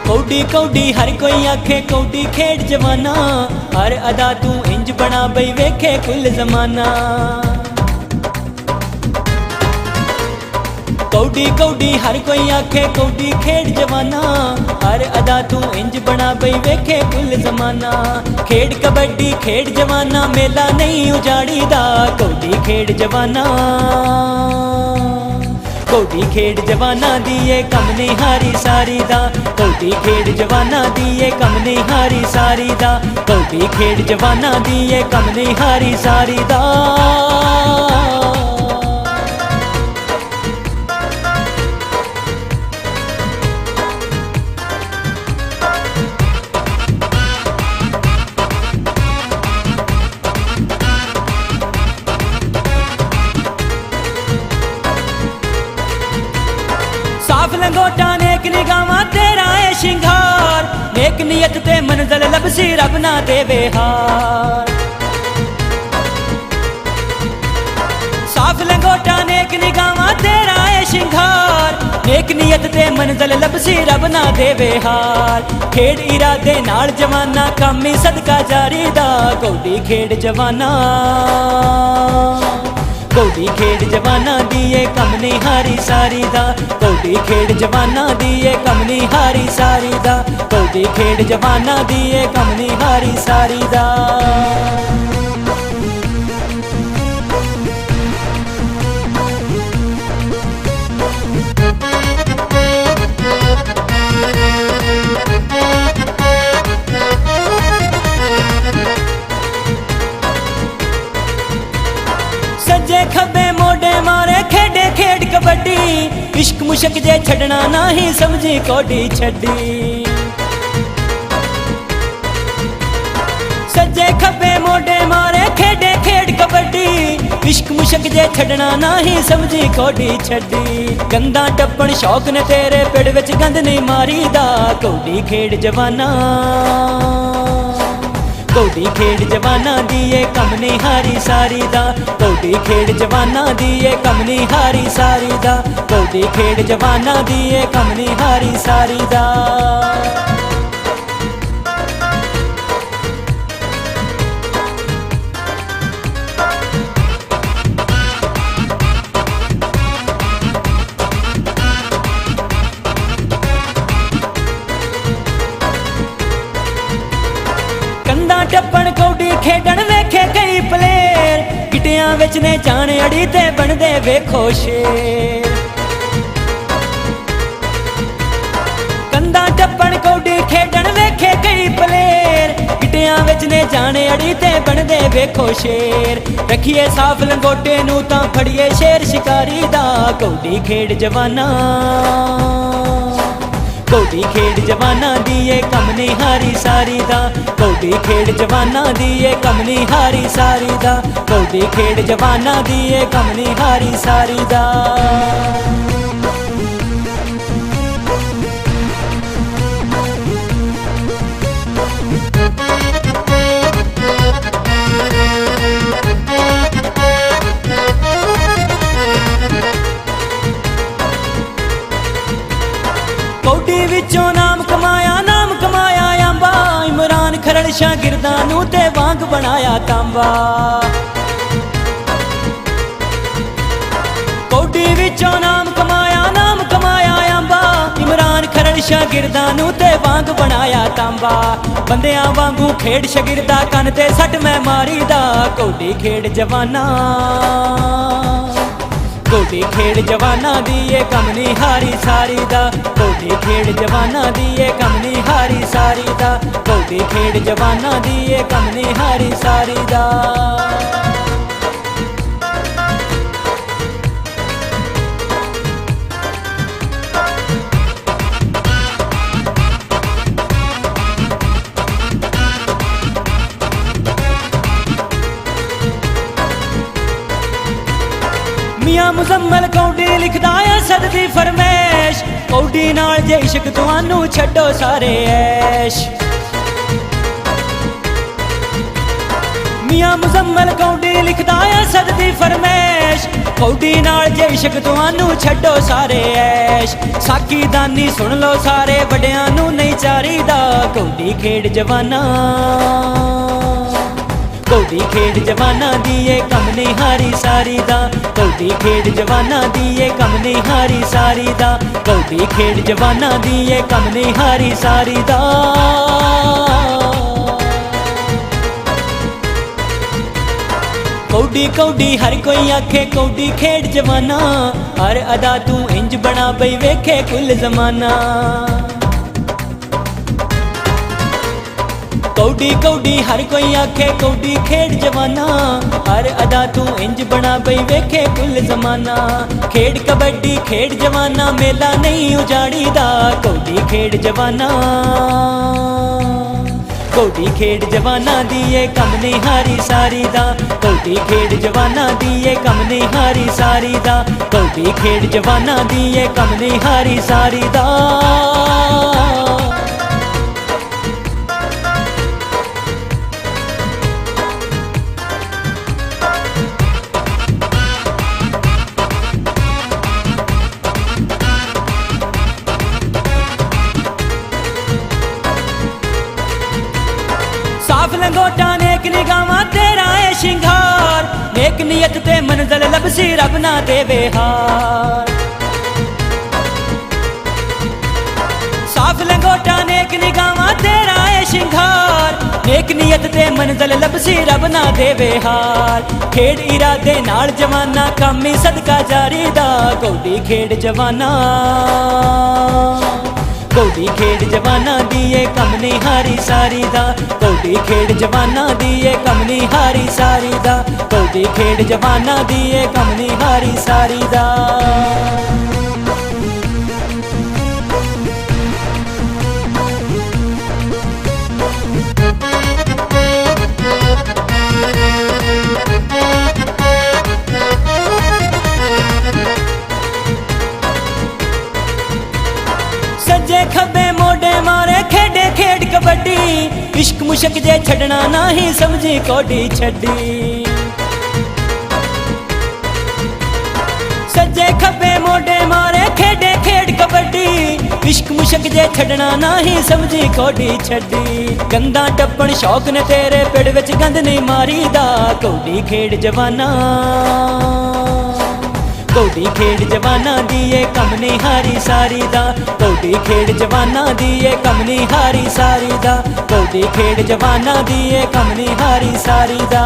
कौडी कौडी हर कोई आखे कौडी खेड जवाना, हर अदा तू इंज बना बई वेखे कुल जमाना। कौडी कौडी हर कोई आखे कौडी खेड जवाना, हर अदा तू इंज बना बई वेखे कुल जमाना। खेड कबड्डी खेड जवाना, मेला नहीं उजाड़ी दा कौडी खेड जवाना। कौडी खेड जवाना दिए कम नहीं हारी सारी दा, कौडी खेड जवाना दिए कम नहीं हारी सारी दा, कौडी खेड जवाना दिए कम नहीं हारी सारी दा। साफ लंगोटा नेक निगावा तेरा है शिंगार, नेक नियत ते मंजिल लबसी रब ना देवे हार। साफ लंगोटा नेक निगावा तेरा है शिंगार, नेक नियत ते मंजिल लबसी रब ना देवे हार। खेड इरादे नाल जवाना कामी सदका जारी दा कौडी खेड जवाना। कौडी खेड जवाना दिए कम नहीं हारी सारी दा, कौडी खेड जवाना दिए कम नहीं हारी सारी दा, कौडी खेड जवाना दिए कम नहीं हारी सारी दा। सज्जे खब्बे मोडे मारे खेडे खेड कबड्डी, इश्क मुशक जे छड़ना नाही समझी कौडी छड्डी। सज्जे खब्बे मोडे मारे खेडे खेड कबड्डी, इश्क मुशक जे छड़ना नाही समझी कौडी छड्डी। गंदा टप्पण शौक ने तेरे पिड़ विच गंद नहीं मारी दा कौडी खेड जवाना। कौडी खेड जवाना दिए कम नहीं हारी सारी दा, कौडी खेड जवाना दिए कम नहीं हारी सारी दा, कौडी खेड जवाना दिए कम नहीं हारी सारी दा। कंधा टप्पण कौडी खेडन वेखे कई प्लेयर, गिटियां विच ने जाने अड़ी ते बनदे वेखो शेर। कंधा टप्पण कौडी खेडन वेखे कई प्लेयर, गिटियां विच ने जाने अड़ी ते बनदे वेखो शेर। रखिए साफ लंगोटे नू तां फड़िए शेर शिकारी दा कौडी खेड जवाना। कौडी खेड जवाना दिए कम नहीं हारी सारी दा, कौडी खेड जवाना दिए कम नहीं हारी सारी दा, कौडी खेड जवाना दिए कम नहीं हारी सारी दा। कौडी विचों नाम कमाया आंबा, इमरान खरड़ शागिर्दां नूं ते वांग बनाया तांबा। कौडी विचों नाम कमाया आंबा, इमरान खरड़ शागिर्दां नूं ते वांग बनाया तांबा। बंदियां वांगू खेड शागिर्दा कन ते सट मैं मारी दा कौडी खेड जवाना। कौडी खेड जवाना दिए कम नहीं हारी सारी दा, कौडी खेड जवाना दिए कम नहीं हारी सारी दा, कौडी खेड जवाना दिए कम नहीं हारी सारी दा। मियां मुजम्मल कौडी लिखदा है सद दी फरमैश, कौडी नाल जे इश्क तुहानू छड्डो सारे ऐश। ਮਿਆਂ ਮੁਜ਼ੰਮਲ ਕੌਡੀ ਲਿਖਦਾ ਆ ਸਦਦੀ ਫਰਮੈਸ਼ ਕੌਡੀ ਨਾਲ ਜੇ ਇਸ਼ਕ ਤੁਹਾਨੂੰ ਛੱਡੋ ਸਾਰੇ ਐਸ਼ ਸਾਕੀ ਦਾਨੀ ਸੁਣ ਲਓ ਸਾਰੇ ਵੱਡਿਆਂ ਨੂੰ ਨਹੀਂ ਚਾਰੀਦਾ ਕੌਡੀ ਖੇਡ ਜਵਾਨਾ ਕੌਡੀ ਖੇਡ ਜਵਾਨਾ ਦੀ ਏ ਕੰਮ ਨਹੀਂ ਹਾਰੀ ਸਾਰੀ ਦਾ ਕੌਡੀ ਖੇਡ ਜਵਾਨਾ ਦੀ ਏ ਕੰਮ ਨਹੀਂ ਹਾਰੀ ਸਾਰੀ ਦਾ ਕੌਡੀ ਖੇਡ ਜਵਾਨਾ ਦੀ ਏ ਕੰਮ ਨਹੀਂ ਹਾਰੀ ਸਾਰੀ ਦਾ कौडी कौडी हर कोई आखे कौडी खेड जवाना हर अदा तू इंज बना बई वेखे कुल जमाना कौडी कौडी हर कोई आखे कौडी खेड जवाना हर अदा तू इंज बना बई वेखे कुल जमाना खेड कबड्डी खेड जवाना मेला नहीं उजाड़ी दा कौडी खेड जवाना कौडी खेड जवाना दी ए कम नहीं हारी सारी दा कौडी खेड जवाना दी ए कम नहीं हारी सारी दा कौडी खेड जवाना दी ए कम नहीं हारी सारी दा साफ लंगोटा नेक निगावा तेरा है शिंगार नेक नियत ते मंजिल लबसी रब ना देवे हार साफ लंगोटा नेक निगावा तेरा है शिंगार नेक नियत ते मंजिल लबसी रब ना देवे हार खेड इरादे नाल जवाना काम ही सदका जारी दा कौडी खेड जवाना कौडी खेड जवाना दी ए कम नहीं हारी सारी दा कौडी खेड जवाना दी ए कम नहीं हारी सारी दा कौडी खेड जवाना दी ए कम नहीं हारी सारी दा सज्जे खब्बे मोडे मारे खेडे खेड कबड्डी इश्क मुशक जे छड़ना नहीं समझी कौडी छड्डी सज्जे खब्बे मोडे मारे खेडे खेड कबड्डी इश्क मुशक जे छड़ना नहीं समझी कौडी छड्डी गंदा टप्पण शौक ने तेरे पिड़ विच गंद नहीं मारी दा कौडी खेड जवाना कौडी खेड जवाना दी ए कम नहीं हारी सारी दा कौडी खेड जवाना दी ए कम नहीं हारी सारी दा कौडी खेड जवाना दी ए कम नहीं हारी सारी दा